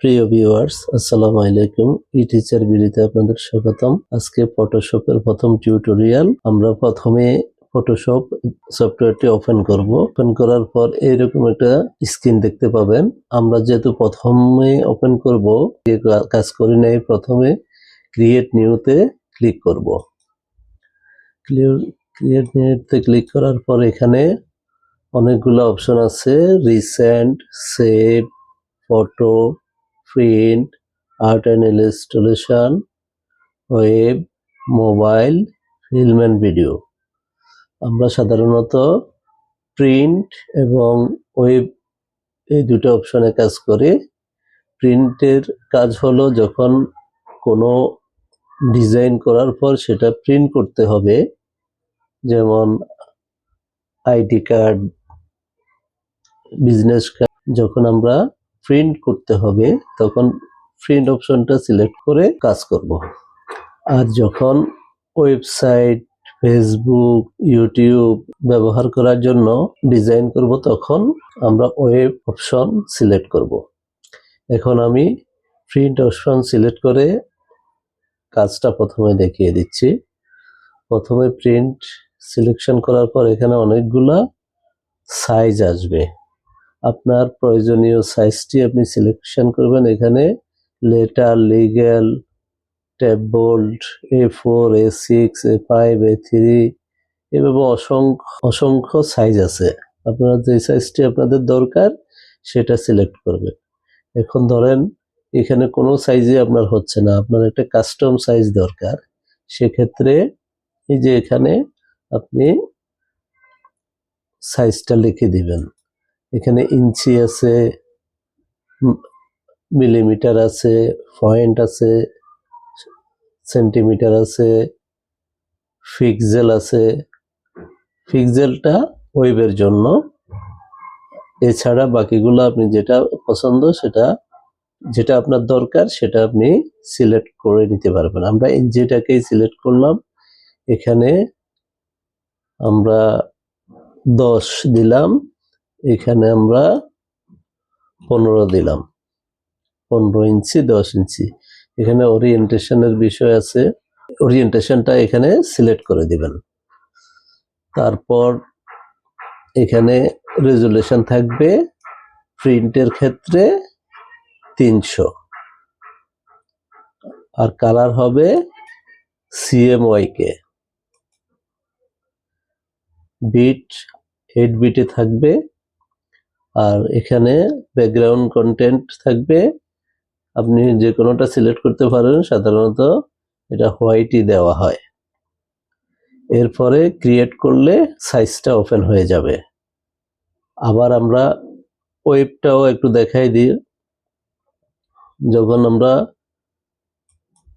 প্রিয় ভিউয়ার্স, আসসালামু আলাইকুম। ই-টিচার ভিডিওতে আপনাদের স্বাগতম। আজকে ফটোশপের প্রথম টিউটোরিয়াল। আমরা প্রথমে ফটোশপ সফটওয়্যারটি ওপেন করব। ওপেন করার পর এইরকম একটা স্ক্রিন দেখতে পাবেন। আমরা যেহেতু প্রথমে ওপেন করব, কাজ করি নাই, প্রথমে ক্রিয়েট নিউতে ক্লিক করব। ক্রিয়েট নিউতে ক্লিক করার পর এখানে অনেকগুলো অপশন আছে, recent, save, photo, print, art and illustration, web, mobile, film and video. আমরা সাধারণত প্রিন্ট এবং ওয়েব এই দুটো অপশনে কাজ করি। প্রিন্টের কাজ হলো যখন কোনো ডিজাইন করার পর সেটা প্রিন্ট করতে হবে, যেমন আইডি কার্ড, বিজনেস কার্ড। যখন আমরা প্রিন্ট করতে হবে তখন প্রিন্ট অপশনটা সিলেক্ট করে কাজ করব। আর যখন ওয়েবসাইট, ফেসবুক, ইউটিউব ব্যবহার করার জন্য ডিজাইন করব তখন আমরা ওয়েব অপশন সিলেক্ট করব। এখন আমি প্রিন্ট অপশন সিলেক্ট করে কাজটা প্রথমে দেখিয়ে দিচ্ছি। প্রথমে প্রিন্ট সিলেকশন করার পর এখানে অনেকগুলা সাইজ আসবে। আপনার প্রয়োজনীয় সাইজটি আপনি সিলেকশন করবেন। এখানে letter, legal, tab bold, A4, A6, A5, A3 এভাবে অসংখ্য সাইজ আছে। আপনারা যে সাইজটি আপনাদের দরকার সেটা সিলেক্ট করবেন। এখন ধরেন এখানে কোনো সাইজে আপনার হচ্ছে না, আপনার একটা কাস্টম সাইজ দরকার। সেক্ষেত্রে এই যে এখানে আপনি সাইজটা লিখে দিবেন। এখানে ইঞ্চি আছে, মিলিমিটার আছে, পয়েন্ট আছে, সেন্টিমিটার আছে, পিক্সেল আছে। পিক্সেলটা ওয়েবের জন্য, এছাড়া বাকিগুলো আপনি যেটা পছন্দ যেটা আপনার দরকার সেটা আপনি সিলেক্ট করে নিতে পারবেন। আমরা ইঞ্চিটাকেই সিলেক্ট করলাম। এখানে আমরা 10 দিলাম, এখানে আমরা 15 দিলাম, 15 ইঞ্চি, 10 ইঞ্চি। এখানে ওরিয়েন্টেশনের বিষয় আছে, ওরিয়েন্টেশনটা এখানে সিলেক্ট করে দিবেন। তারপর এখানে রেজুলেশন থাকবে প্রিন্টের ক্ষেত্রে 300, আর কালার হবে CMYK। বিট 8 বিটে থাকবে। আর এখানে ব্যাকগ্রাউন্ড কন্টেন্ট থাকবে, আপনি যে কোনোটা সিলেক্ট করতে পারেন। সাধারণত এটা হোয়াইটই দেওয়া হয়। এরপরে ক্রিয়েট করলে সাইজটা ওপেন হয়ে যাবে। আবার আমরা ওয়েবটাও একটু দেখাই দিই। যখন আমরা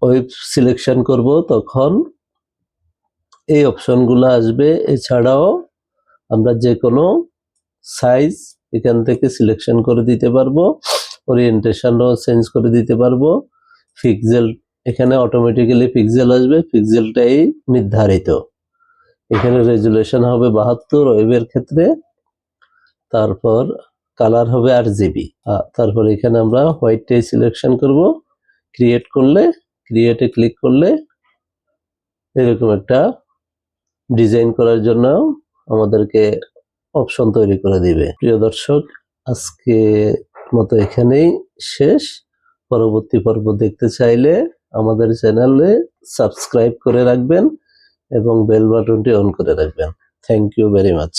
ওয়েব সিলেকশন করব তখন এই অপশনগুলো আসবে। এছাড়াও আমরা যে কোনো সাইজ এখান থেকে সিলেকশন করে দিতে পারবো, ওরিয়েন্টেশনও চেঞ্জ করে দিতে পারবো। পিক্সেল, এখানে অটোমেটিক্যালি পিক্সেল আসবে, পিক্সেলটাই নির্ধারিত। এখানে রেজুলেশন হবে 72 ওয়েবের ক্ষেত্রে। তারপর কালার হবে RGB। তারপর এখানে আমরা হোয়াইটটাই সিলেকশন করব। ক্রিয়েট করলে, ক্রিয়েটে ক্লিক করলে এরকম একটা ডিজাইন করার জন্য আমাদেরকে অপশন তৈরি করে দিবে। প্রিয় দর্শক, আজকে মতো এখানেই শেষ। পরবর্তী পর্ব দেখতে চাইলে আমাদের চ্যানেলে সাবস্ক্রাইব করে রাখবেন এবং বেল বাটনটি অন করে রাখবেন। Thank you very much.